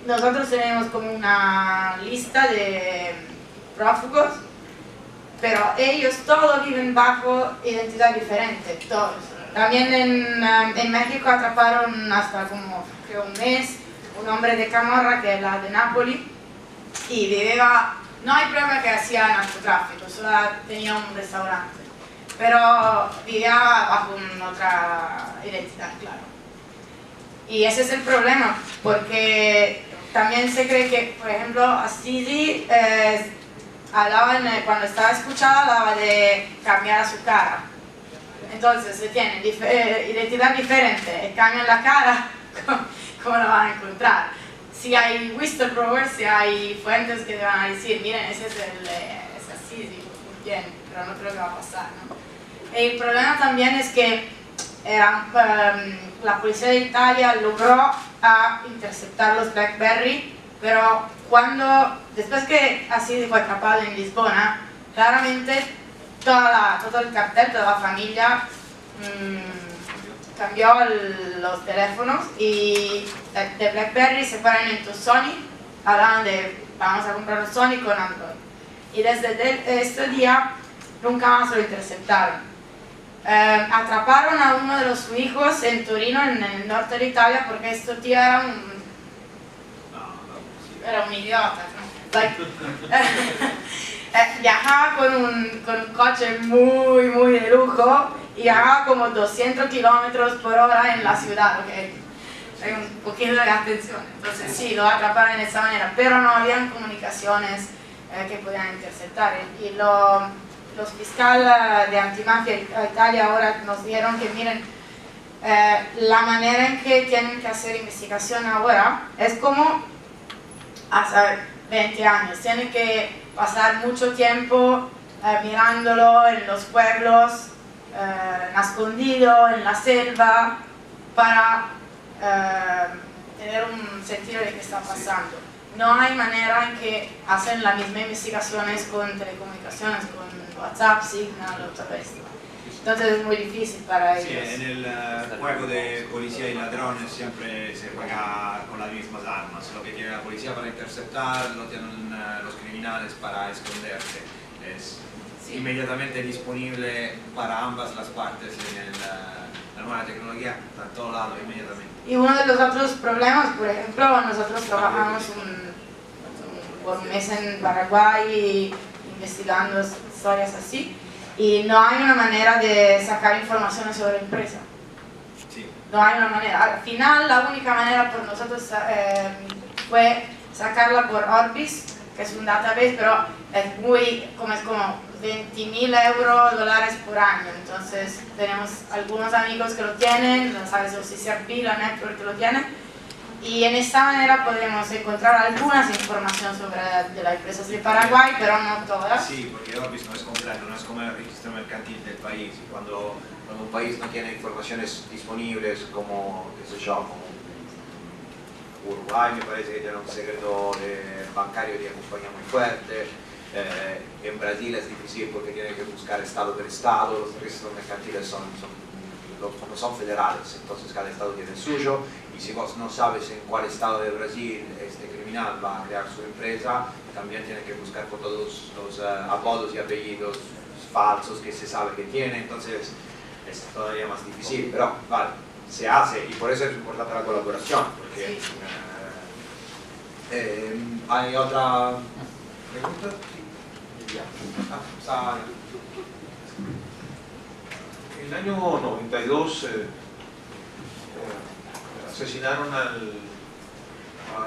nosotros tenemos como una lista de prófugos, pero ellos todos viven bajo identidad diferente, todos. También en México atraparon hasta como creo un mes un hombre de Camorra, que es la de Nápoli, y vivía, no hay prueba que hacía narcotráfico, solo tenía un restaurante, pero vivía bajo otra identidad, claro. Y ese es el problema, porque también se cree que, por ejemplo, Assisi cuando estaba escuchada hablaba de cambiar a su cara. Entonces, se tiene identidad diferente, cambian la cara, ¿cómo la van a encontrar? Si hay whistleblowers, si hay fuentes que te van a decir, miren, ese es Assisi, bien, pero no creo que va a pasar, ¿no? El problema también es que la policía de Italia logró interceptar los BlackBerry, pero después que Assisi fue atrapado en Lisbona, claramente todo el cartel, toda la familia cambió los teléfonos y de BlackBerry se fueron en Sony, hablaban de vamos a comprar un Sony con Android. Y desde este día nunca más lo interceptaron. Atraparon a uno de los hijos en Torino, en el norte de Italia, porque este tío era un idiota, ¿no? Viajaba con un coche muy de lujo y viajaba como 200 kilómetros por hora en la ciudad, okay. Hay un poquito de atención, entonces sí, lo atraparon de esa manera, pero no habían comunicaciones que podían interceptar. Y los fiscales de antimafia de Italia ahora nos dijeron que miren, la manera en que tienen que hacer investigación ahora es como hace 20 años, tienen que pasar mucho tiempo mirándolo en los pueblos, escondido en la selva, para tener un sentido de qué está pasando. No hay manera en que hacen las mismas investigaciones con telecomunicaciones, con WhatsApp, Signal o todo esto. Entonces es muy difícil para ellos. Sí, en el juego de policía y ladrones siempre se juega con las mismas armas. Lo que tiene la policía para interceptar lo tienen los criminales para esconderse. Es inmediatamente disponible para ambas las partes en la nueva tecnología, está en todo lado inmediatamente. Y uno de los otros problemas, por ejemplo, nosotros trabajamos por un mes en Paraguay investigando historias así, y no hay una manera de sacar informaciones sobre la empresa. Sí. No hay una manera. Al final, la única manera por nosotros fue sacarla por Orbis, que es un database, pero es como 20.000 euros, dólares por año. Entonces, tenemos algunos amigos que lo tienen, no sabes si CCRP, la network que lo tienen. Y en esta manera podemos encontrar algunas informaciones sobre las empresas de Paraguay, pero no todas. Sí, porque Orbis no es completo, no es como el registro mercantil del país. Cuando un país no tiene informaciones disponibles, como, qué sé yo, como Uruguay me parece que tiene un secreto bancario de compañía muy fuerte. En Brasil es difícil porque tiene que buscar estado por estado, los registros mercantiles no son federales, entonces cada estado tiene el suyo, y si vos no sabes en cuál estado de Brasil este criminal va a crear su empresa, también tiene que buscar por todos los apodos y apellidos falsos que se sabe que tiene, entonces es todavía más difícil, pero vale, se hace, y por eso es importante la colaboración, porque ¿hay otra pregunta? En el año 92 asesinaron a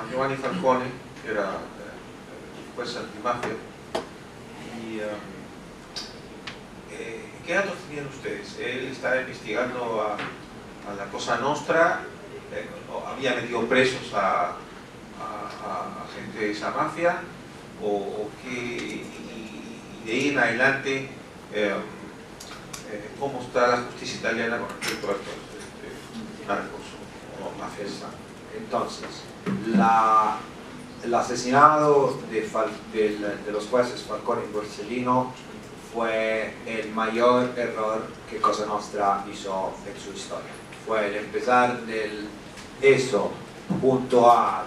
Giovanni Falcone, que era juez antimafia. Y, ¿qué datos tenían ustedes? ¿Él estaba investigando a la Cosa Nostra? ¿Había metido presos a gente de esa mafia? ¿O qué? Y de ahí en adelante, ¿cómo está la justicia italiana con respecto a estos narcos o mafias? Entonces, el asesinato de los jueces Falcone y Borsellino fue el mayor error que Cosa Nostra hizo en su historia. Fue el empezar eso junto a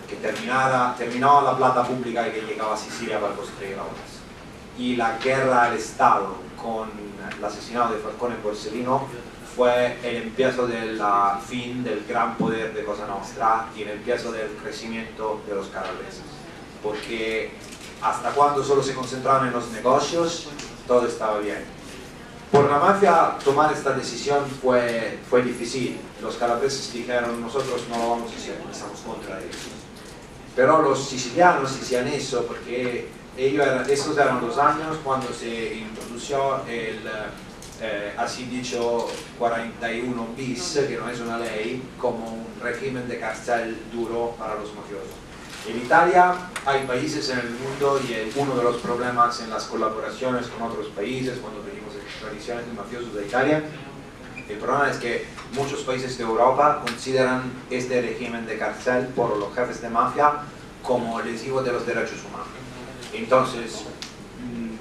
que terminó la plata pública y que llegaba a Sicilia para construir obras. Y la guerra al Estado con el asesinato de Falcone y Borsellino fue el empiezo del fin del gran poder de Cosa Nostra y el empiezo del crecimiento de los calabreses. Porque hasta cuando solo se concentraban en los negocios, todo estaba bien. Por la mafia tomar esta decisión fue difícil. Los calabreses dijeron, nosotros no lo vamos a hacer, estamos contra ellos. Pero los sicilianos hacían eso porque esos eran los años cuando se introdujo el así dicho 41 bis, que no es una ley, como un régimen de cárcel duro para los mafiosos. En Italia hay países en el mundo y uno de los problemas en las colaboraciones con otros países, cuando pedimos extradiciones de mafiosos de Italia, el problema es que muchos países de Europa consideran este régimen de cárcel por los jefes de mafia como lesivo de los derechos humanos. Entonces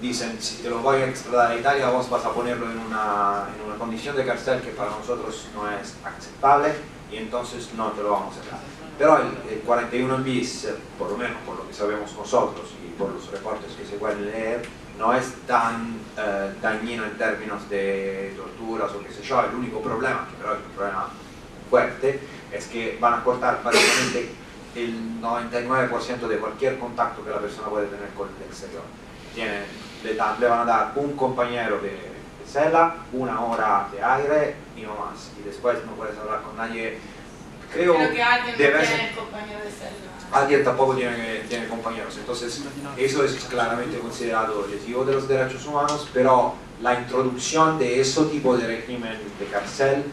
dicen, si te lo voy a extradar a Italia, vos vas a ponerlo en una condición de cárcel que para nosotros no es aceptable y entonces no te lo vamos a dar. Pero el 41 bis, por lo menos por lo que sabemos nosotros y por los reportes que se pueden leer, no es tan dañino en términos de torturas o qué sé yo. El único problema, que pero es un problema fuerte, es que van a cortar básicamente el 99% de cualquier contacto que la persona puede tener con el exterior. Le van a dar un compañero de celda, 1 hora de aire y no más. Y después no puedes hablar con nadie. Creo que alguien no tiene compañero de celda. Alguien tampoco tiene compañeros. Entonces, eso es claramente considerado lesivo de los derechos humanos, pero la introducción de ese tipo de régimen de cárcel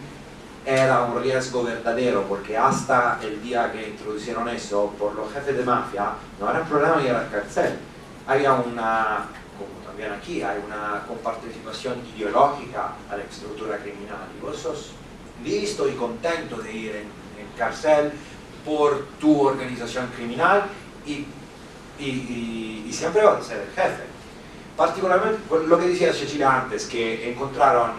era un riesgo verdadero, porque hasta el día que introdujeron eso, por los jefes de mafia, no era un problema ir a la cárcel. Había una, como también aquí, hay una comparticipación ideológica a la estructura criminal. Y vos sos listo y contento de ir en cárcel por tu organización criminal y siempre vas a ser el jefe. Particularmente lo que decía Cecilia antes, que encontraron,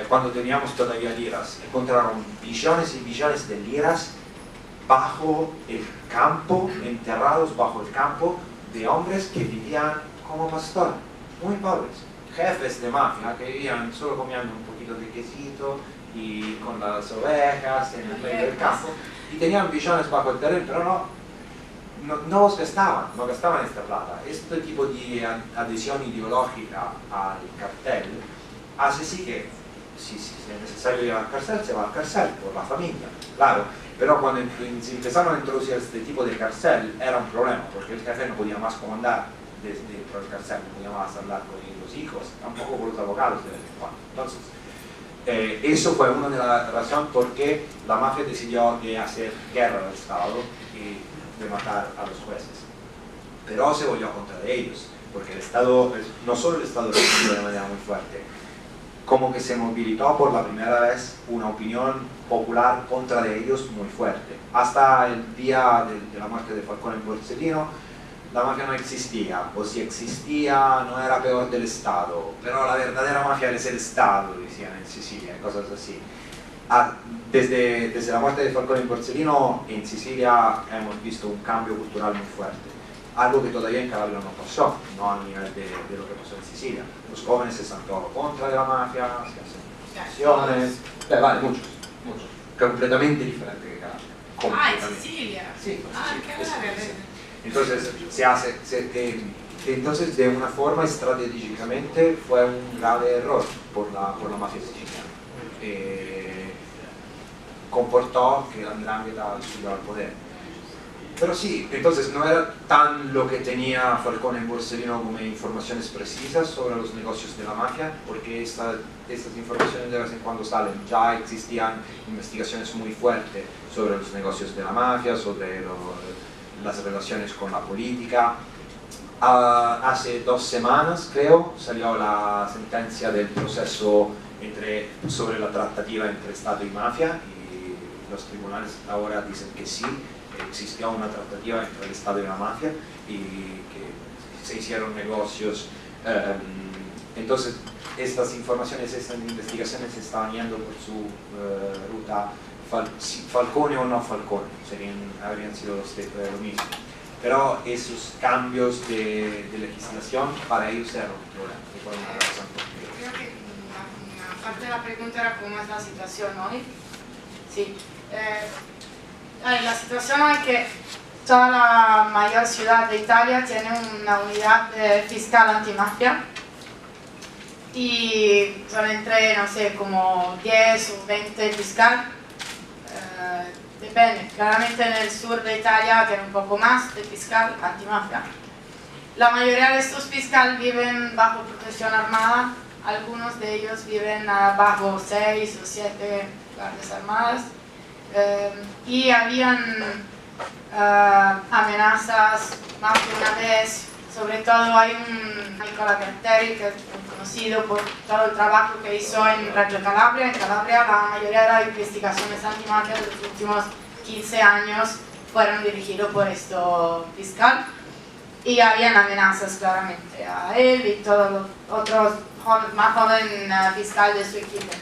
cuando teníamos todavía liras, encontraron billones y billones de liras bajo el campo, enterrados bajo el campo, de hombres que vivían como pastor, muy pobres, jefes de mafia que vivían solo comiendo un poquito de quesito y con las ovejas en el medio del campo, y tenían billones bajo el terreno, pero no los gastaban, no gastaban esta plata. Este tipo de adhesión ideológica al cartel hace sí que si es necesario ir a la cárcel, se va a la cárcel por la familia, claro. Pero cuando se empezaron a introducir este tipo de cárcel era un problema, porque el jefe no podía más comandar desde el cárcel, no podía más hablar con los hijos, tampoco con los abogados de vez en cuando. Entonces, eso fue una de las razones por qué la mafia decidió de hacer guerra al Estado y de matar a los jueces. Pero se volvió contra ellos, porque el Estado, no solo el Estado respondió de manera muy fuerte, como que se movilizó por la primera vez una opinión popular contra de ellos muy fuerte. Hasta el día de la muerte de Falcone y Borsellino, la mafia no existía, o si existía no era peor del Estado, pero la verdadera mafia es el Estado, decían en Sicilia, cosas así. Desde la muerte de Falcone y Borsellino en Sicilia hemos visto un cambio cultural muy fuerte, algo que todavía en Calabria no pasó, no a nivel de lo que pasó en Sicilia. Los jóvenes están todos contra de la mafia, se hacen manifestaciones, vale, muchos, completamente diferente que Calabria. En Sicilia. Sí, qué sí. Entonces, entonces de una forma estratégicamente fue un grave error por la mafia siciliana. Comportó que la Ndrangheta subió al poder. Pero sí, entonces no era tan lo que tenía Falcone y Borsellino como informaciones precisas sobre los negocios de la mafia, porque estas informaciones de vez en cuando salen. Ya existían investigaciones muy fuertes sobre los negocios de la mafia, sobre las relaciones con la política. Hace 2 semanas, creo, salió la sentencia del proceso sobre la tratativa entre Estado y mafia, y los tribunales ahora dicen que sí, existió una tratativa entre el Estado y la mafia y que se hicieron negocios. Entonces, estas informaciones, estas investigaciones estaban yendo por su ruta Falcone o no Falcone, habrían sido lo mismo. Pero esos cambios de legislación para ellos eran un problema. Creo que una parte de la pregunta era cómo es la situación hoy. Sí. La situación hoy es que toda la mayor ciudad de Italia tiene una unidad fiscal antimafia y son entre, no sé, como 10 o 20 fiscal. Depende, claramente en el sur de Italia tiene un poco más de fiscal antimafia. La mayoría de estos fiscales viven bajo protección armada, algunos de ellos viven bajo 6 o 7 guardias armadas y habían amenazas más de una vez. Sobre todo hay un Nicola Gratteri que es conocido por todo el trabajo que hizo en Reggio Calabria. En Calabria la mayoría de las investigaciones antimafia de los últimos 15 años fueron dirigidos por este fiscal y habían amenazas claramente a él y todos los otros más jóvenes fiscales de su equipo.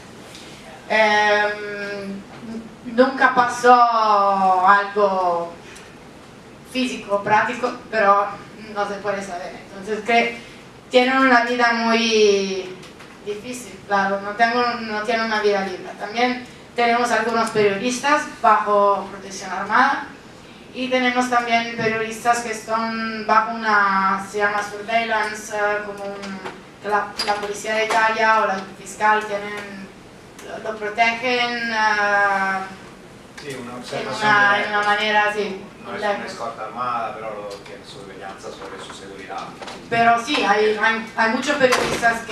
Nunca pasó algo físico, práctico, pero no se puede saber. Entonces que tienen una vida muy difícil, claro, no tienen una vida libre. También tenemos algunos periodistas bajo protección armada y tenemos también periodistas que están bajo una, se llama surveillance, como la policía de Italia o la fiscal lo protegen sí, una en observación una manera así. No es una escolta armada, pero tiene surveillance sobre su seguridad. Pero sí, hay muchos periodistas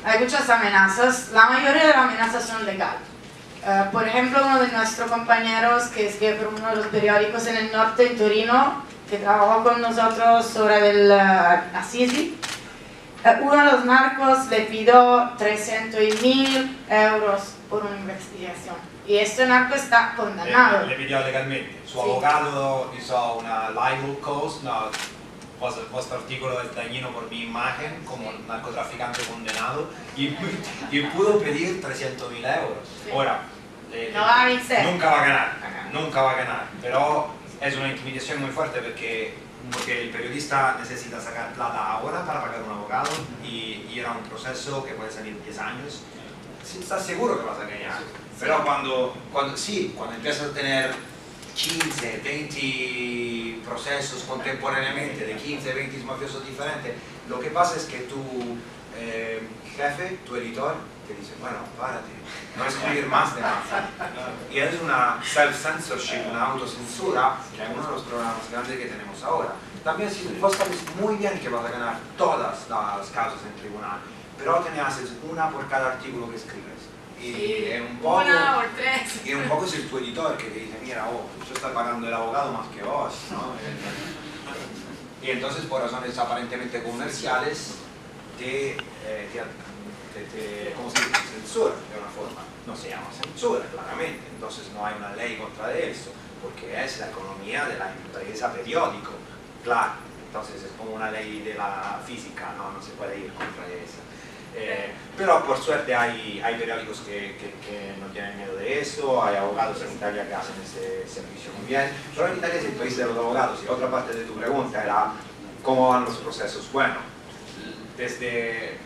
hay muchas amenazas. La mayoría de las amenazas son legales. Por ejemplo, uno de nuestros compañeros que escribe por uno de los periódicos en el norte, en Torino, que trabajó con nosotros sobre el Assisi, uno de los narcos le pidió 300.000 euros por una investigación. Y este narco está condenado. Le pidió legalmente. Su abogado hizo una libel cause, vuestro artículo es dañino por mi imagen como narcotraficante condenado y pudo pedir 300.000 euros. Sí. Ahora, No va a vencer. nunca va a ganar, nunca va a ganar, pero es una intimidación muy fuerte porque el periodista necesita sacar plata ahora para pagar un abogado y era un proceso que puede salir 10 años. Estás seguro que vas a ganar, pero cuando empiezas a tener 15, 20 procesos contemporáneamente de 15, 20 mafiosos diferentes, lo que pasa es que tu jefe, tu editor, te dice, bueno, párate, no escribir más de mafia. Y es una self-censorship, una autocensura, que es uno de los problemas más grandes que tenemos ahora. También si vos sabes muy bien que vas a ganar todas las causas en tribunal, pero te haces una por cada artículo que escribes. Y sí, un poco, una o tres. Y un poco es el tu editor que te dice, mira, yo estoy pagando el abogado más que vos, ¿no? Y entonces por razones aparentemente comerciales ¿cómo se dice? Censura de una forma. No se llama censura, claramente, entonces no hay una ley contra eso, porque es la economía de la empresa periódico, claro, entonces es como una ley de la física, no se puede ir contra esa. Pero por suerte hay periódicos que no tienen miedo de eso, hay abogados en Italia que hacen ese servicio muy bien, pero en Italia es el país de los abogados. Y otra parte de tu pregunta era ¿cómo van los procesos? Bueno, desde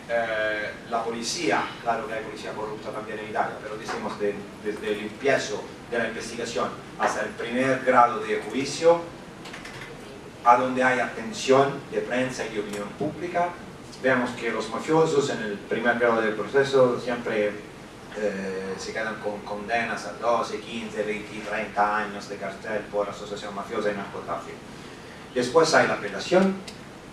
la policía, claro que hay policía corrupta también en Italia, pero decimos desde el empiezo de la investigación hasta el primer grado de juicio, a donde hay atención de prensa y de opinión pública, vemos que los mafiosos en el primer grado del proceso siempre se quedan con condenas a 12, 15, 20, 30 años de cárcel por asociación mafiosa y narcotráfico. Después hay la apelación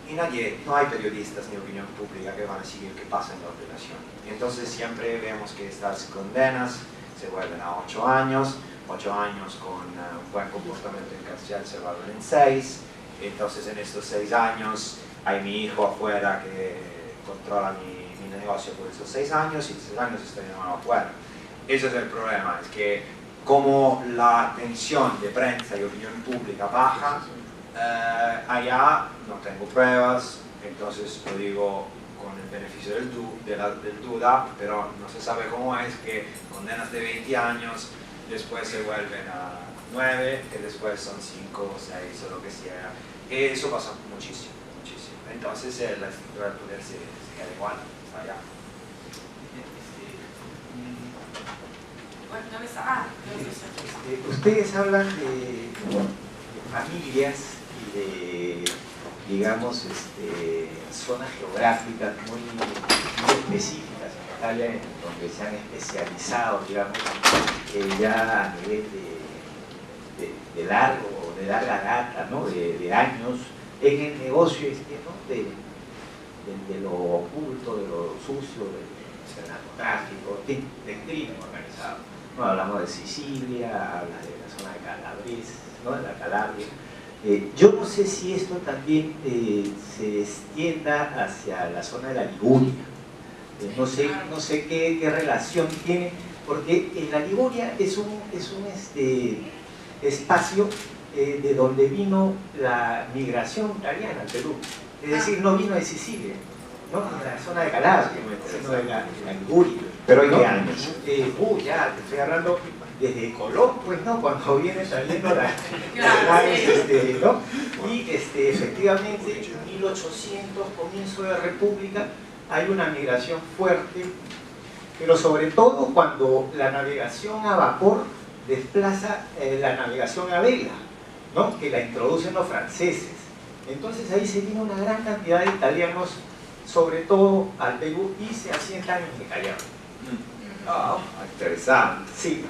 y no hay periodistas ni opinión pública que van a seguir qué pasa en la apelación. Y entonces siempre vemos que estas condenas se vuelven a 8 años, 8 años con un buen comportamiento en cárcel se vuelven en 6, entonces en estos 6 años hay mi hijo afuera que controla mi negocio por esos 6 años y 6 años estoy de nuevo afuera. Ese es el problema, es que como la atención de prensa y opinión pública baja, allá no tengo pruebas, entonces lo digo con el beneficio del duda, pero no se sabe cómo es que condenas de 20 años después se vuelven a 9, que después son 5 o 6 o lo que sea. Y eso pasa muchísimo, muchísimo. Entonces la estructura del poder se queda igual, está allá. Bueno, ¿dónde está? Ustedes hablan de familias y de, digamos, zonas geográficas muy específicas en Italia, en donde se han especializado, digamos, ya a nivel de larga data, ¿no? de años, en el negocio ¿no? de lo oculto, de lo sucio, del narcotráfico, del crimen organizado. No, hablamos de Sicilia, habla de la zona de Calabria, ¿no? De la Calabria. Yo no sé si esto también se extienda hacia la zona de la Liguria. No sé qué relación tiene, porque la Liguria es un espacio de donde vino la migración italiana al Perú. Es decir, no vino de Sicilia, ¿no? De la zona de Calabria, sino de la Liguria. ¿Pero en ¿no? qué años? Ya te estoy hablando desde Colón, pues, ¿no? Cuando viene saliendo ¿no? Y efectivamente, en 1800, comienzo de la República, hay una migración fuerte, pero sobre todo cuando la navegación a vapor desplaza la navegación a vela, ¿no? Que la introducen los franceses. Entonces ahí se vino una gran cantidad de italianos, sobre todo al Perú, y se asientan en Callao. Interesante. Sí,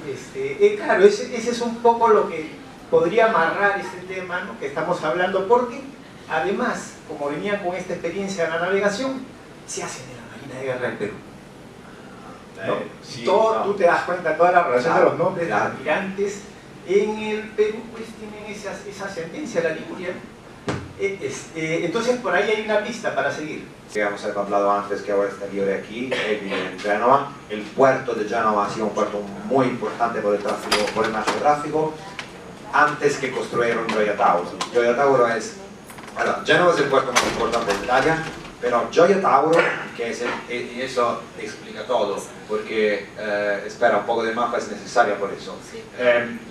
claro, ese es un poco lo que podría amarrar este tema, ¿no? Que estamos hablando, porque además, como venían con esta experiencia de la navegación, se hacen en la Marina de Guerra del Perú. ¿No? Sí, Tú te das cuenta, toda la relación de los nombres de claro. almirantes en el Perú, pues tienen esa ascendencia, la Liguria. Entonces por ahí hay una pista para seguir. Digamos, he hablado antes que ahora está libre aquí, vive en Génova. El puerto de Génova ha sido un puerto muy importante por el tráfico, por el narcotráfico, antes que construyeron Gioia Tauro. Gioia Tauro es, bueno, Génova es el puerto más importante de Italia, pero Gioia Tauro, que es y eso explica todo, porque espera, un poco de mapa es necesaria por eso.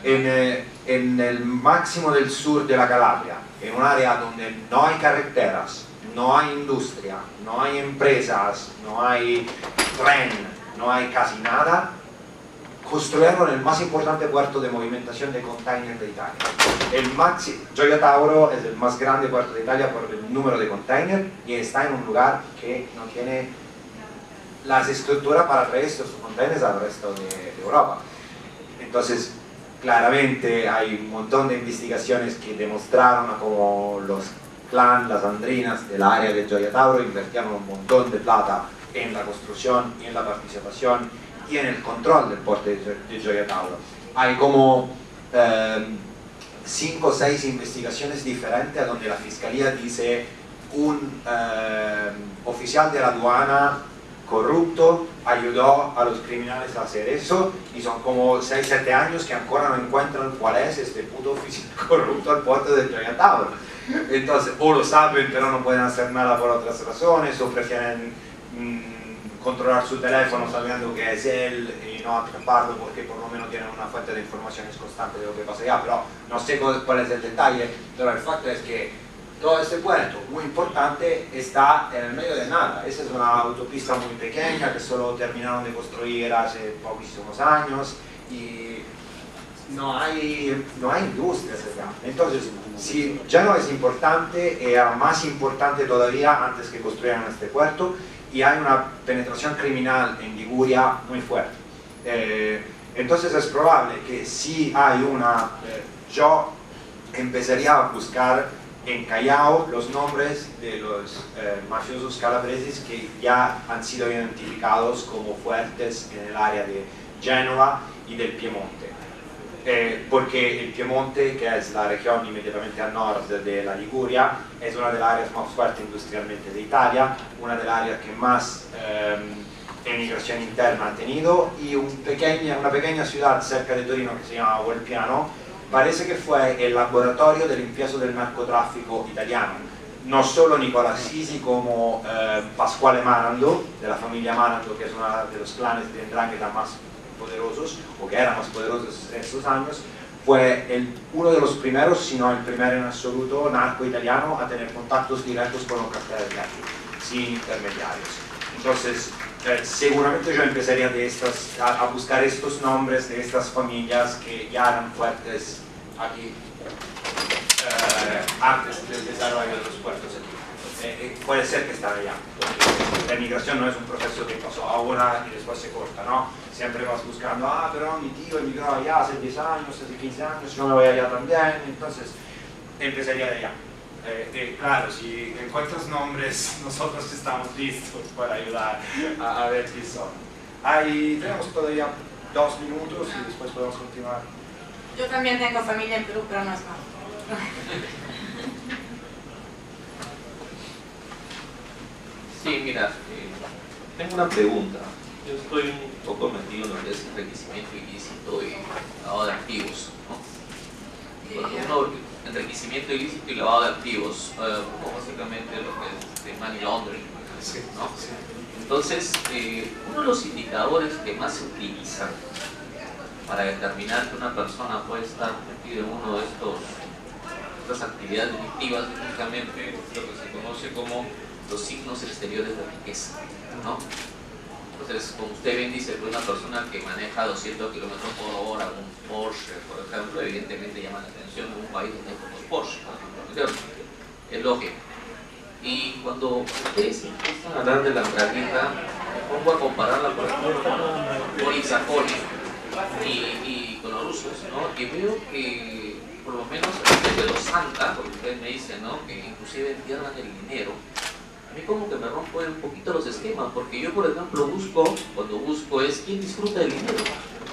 En el máximo del sur de la Calabria, en un área donde no hay carreteras, no hay industria, no hay empresas, no hay tren, no hay casi nada, construyeron el más importante puerto de movimentación de containers de Italia. Gioia Tauro es el más grande puerto de Italia por el número de containers y está en un lugar que no tiene las estructuras para traer estos containers al resto de Europa. Entonces, claramente hay un montón de investigaciones que demostraron cómo los clan, las andrinas del área de Gioia Tauro invirtieron un montón de plata en la construcción y en la participación y en el control del puerto de Gioia Tauro. Hay como 5 o 6 investigaciones diferentes donde la fiscalía dice un oficial de la aduana corrupto ayudó a los criminales a hacer eso, y son como 6 o 7 años que ancora no encuentran cuál es este puto oficial corrupto al puerto de Gioia Tauro. Entonces, o lo saben pero no pueden hacer nada por otras razones, o prefieren controlar su teléfono sabiendo que es él y no atraparlo porque por lo menos tienen una fuente de informaciones constante de lo que pasa allá, pero no sé cuál es el detalle, pero el facto es que todo este puerto muy importante está en el medio de nada. Esa es una autopista muy pequeña que solo terminaron de construir hace poquísimos años y no hay industrias allá. Entonces, si Génova es importante, era más importante todavía antes que construyeran este puerto, y hay una penetración criminal en Liguria muy fuerte. Entonces es probable que si hay una... yo empezaría a buscar en Callao los nombres de los mafiosos calabreses que ya han sido identificados como fuertes en el área de Génova y del Piemonte. Porque el Piemonte, que es la región inmediatamente al norte de la Liguria, es una de las áreas más fuertes industrialmente de Italia, una de las áreas que más emigración interna ha tenido, y una pequeña ciudad cerca de Torino que se llama Volpiano parece que fue el laboratorio del empiezo del narcotráfico italiano. no solo Nicola Sisi, como Pasquale Marando, de la familia Marando, que es uno de los clanes de 'Ndrangheta más poderosos, o que eran más poderosos en esos años, fue uno de los primeros, si no el primero en absoluto, narco italiano a tener contactos directos con los carteles de aquí, sin intermediarios. Entonces, seguramente yo empezaría a buscar estos nombres de estas familias que ya eran fuertes aquí antes del desarrollo de los puertos aquí. Puede ser que estaba allá, porque la migración no es un proceso que pasó ahora y después se corta, ¿no? Siempre vas buscando, pero mi tío emigró allá hace 10 años, hace 15 años, yo me voy allá también, entonces empezaría de allá. Claro, si encuentras nombres, nosotros estamos listos para ayudar a ver quién son. Tenemos todavía 2 minutos y después podemos continuar. Yo también tengo familia en Perú, pero no es más. Sí, mira, tengo una pregunta. Yo estoy un poco metido en lo que es enriquecimiento ilícito y lavado de activos, ¿no? Cuando uno, enriquecimiento ilícito y lavado de activos, básicamente lo que es de money laundering, ¿no? Entonces, uno de los indicadores que más se utilizan para determinar que una persona puede estar metida en uno de estas actividades delictivas es justamente lo que se conoce como los signos exteriores de riqueza, ¿no? Entonces, como usted bien dice, una persona que maneja 200 km por hora, un Porsche, por ejemplo, evidentemente llama la atención en un país donde hay pocos Porsche, ¿cierto? Es lógico. Y cuando ustedes empiezan a hablar de la Ndrangheta, me pongo a compararla, por ejemplo, con Boris Akhonin y con los rusos, ¿no? Y veo que, por lo menos, de los Santa, porque ustedes me dicen, ¿no?, que inclusive entierran el dinero. A mí como que me rompo un poquito los esquemas, porque yo, por ejemplo, cuando busco es quién disfruta del dinero,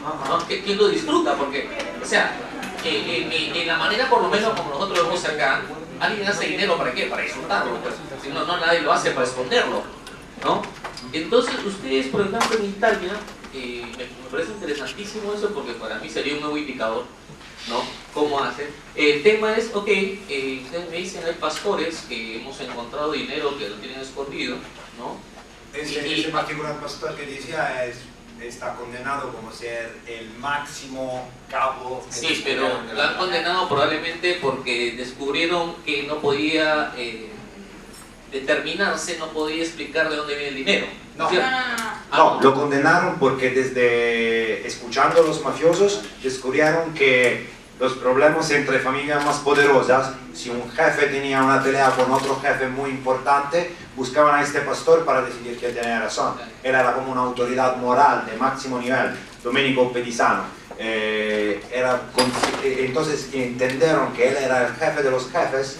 ¿no? ¿Quién lo disfruta? Porque, o sea, en la manera, por lo menos, como nosotros vemos acá, alguien hace dinero ¿para qué? Para disfrutarlo, pues. Si no, nadie lo hace para esconderlo, ¿no? Entonces, ustedes, por ejemplo, en Italia, me parece interesantísimo eso, porque para mí sería un nuevo indicador, ¿no? ¿Cómo hacen? El tema es, ok, ustedes me dicen, hay pastores que hemos encontrado dinero que lo tienen escondido, ¿no? Ese particular pastor que decía está condenado como ser el máximo cabo. Sí, pero lo han condenado probablemente porque descubrieron que no podía determinarse, no podía explicar de dónde viene el dinero. No, lo condenaron porque desde escuchando a los mafiosos descubrieron que los problemas entre familias más poderosas, si un jefe tenía una pelea con otro jefe muy importante, buscaban a este pastor para decidir quién tenía razón. Él era como una autoridad moral de máximo nivel, Domenico Pedisano. Entonces entendieron que él era el jefe de los jefes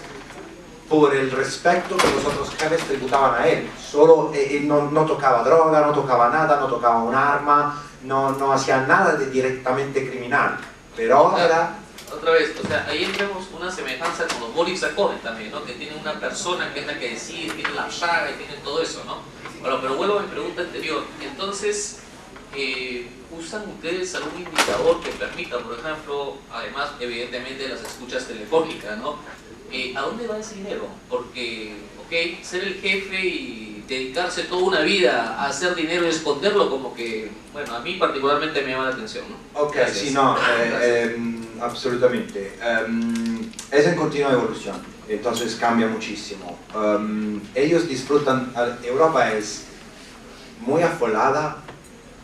por el respeto que los otros jefes tributaban a él. Solo no tocaba droga, no tocaba nada, no tocaba un arma, no hacía nada de directamente criminal. Pero ahora... Otra vez, o sea, ahí tenemos una semejanza con los Boris Akhonin también, ¿no? Que tiene una persona que es la que decide, tiene la llaga y tiene todo eso, ¿no? Bueno, pero vuelvo a mi pregunta anterior. Entonces, ¿usan ustedes algún indicador que permita, por ejemplo, además, evidentemente, las escuchas telefónicas, ¿no? ¿A dónde va ese dinero? Porque, ok, ser el jefe y dedicarse toda una vida a hacer dinero y esconderlo, como que, bueno, a mí particularmente me llama la atención, ¿no? Ok, gracias. Sí, no, absolutamente. Es en continua evolución, entonces cambia muchísimo. Ellos disfrutan, Europa es muy affolada,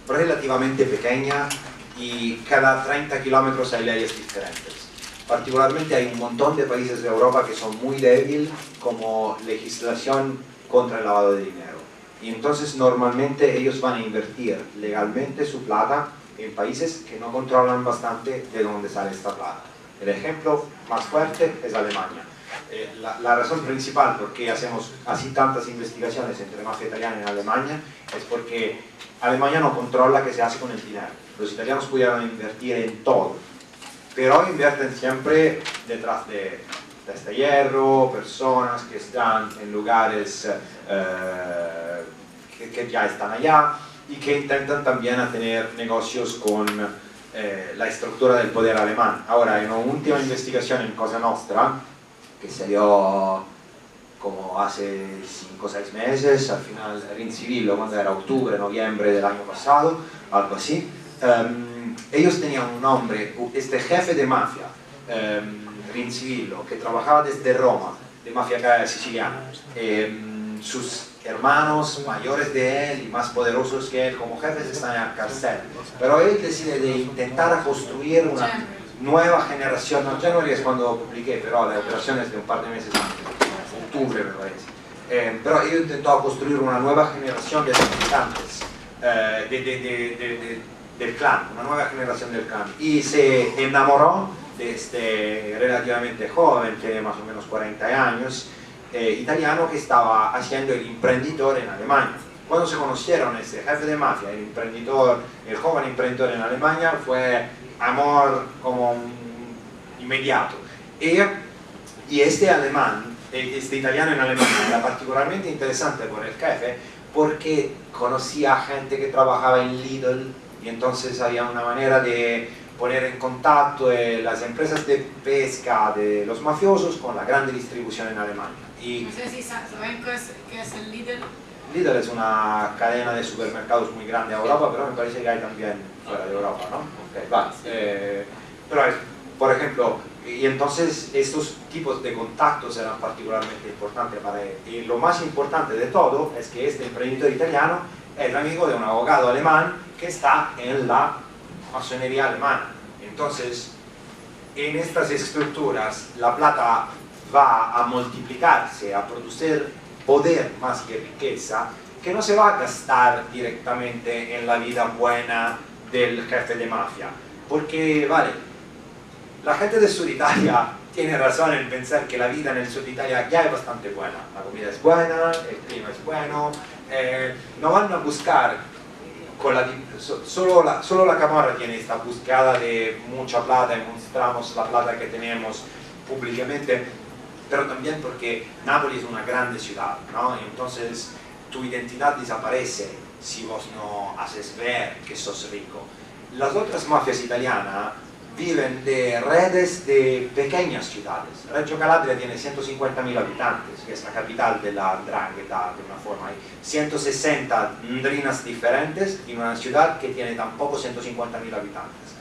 relativamente pequeña y cada 30 kilómetros hay leyes diferentes. Particularmente hay un montón de países de Europa que son muy débiles como legislación contra el lavado de dinero. Y entonces normalmente ellos van a invertir legalmente su plata en países que no controlan bastante de dónde sale esta plata. El ejemplo más fuerte es Alemania. La razón principal por qué hacemos así tantas investigaciones entre mafia italiana y Alemania es porque Alemania no controla qué se hace con el dinero. Los italianos pudieron invertir en todo, pero invierten siempre detrás de este hierro, personas que están en lugares que ya están allá y que intentan también a tener negocios con la estructura del poder alemán. Ahora, en una última investigación en Cosa Nostra, que salió como hace 5 o 6 meses, al final Rincivillo, cuando era octubre, noviembre del año pasado, algo así. Ellos tenían un hombre, este jefe de mafia, Rincivillo, que trabajaba desde Roma, de mafia siciliana. Sus hermanos mayores de él y más poderosos que él como jefes están en la cárcel. Pero él decide de intentar construir una nueva generación. No, January es cuando publiqué, pero la operación es de un par de meses antes, octubre me parece. Pero él intentó construir una nueva generación de militantes del clan, una nueva generación del clan. Y se enamoró de este relativamente joven, tiene más o menos 40 años, italiano que estaba haciendo el emprendedor en Alemania. Cuando se conocieron, este jefe de mafia, el joven emprendedor en Alemania, fue amor como inmediato. Y este alemán, este italiano en Alemania, era particularmente interesante por el jefe porque conocía gente que trabajaba en Lidl y entonces había una manera de poner en contacto las empresas de pesca de los mafiosos con la grande distribución en Alemania. Y no sé si saben qué es el Lidl. Lidl es una cadena de supermercados muy grande en Europa, pero me parece que hay también fuera de Europa, ¿no? Okay, vale. Pero por ejemplo, y entonces estos tipos de contactos eran particularmente importantes para él. Y lo más importante de todo es que este emprendedor italiano es amigo de un abogado alemán que está en la masonería alemana. Entonces, en estas estructuras la plata va a multiplicarse, a producir poder más que riqueza, que no se va a gastar directamente en la vida buena del jefe de mafia. Porque, vale, la gente del sur de Italia tiene razón en pensar que la vida en el sur de Italia ya es bastante buena. La comida es buena, el clima es bueno, no van a buscar, solo la Camorra tiene esta búsqueda de mucha plata y mostramos la plata que tenemos públicamente, pero también porque Nápoles es una grande ciudad, ¿no? Entonces tu identidad desaparece si vos no haces ver que sos rico. Las otras mafias italianas viven de redes de pequeñas ciudades. Reggio Calabria tiene 150.000 habitantes, que es la capital de la 'ndrangheta de una forma. Hay 160 ndrinas diferentes en una ciudad que tiene tampoco 150.000 habitantes.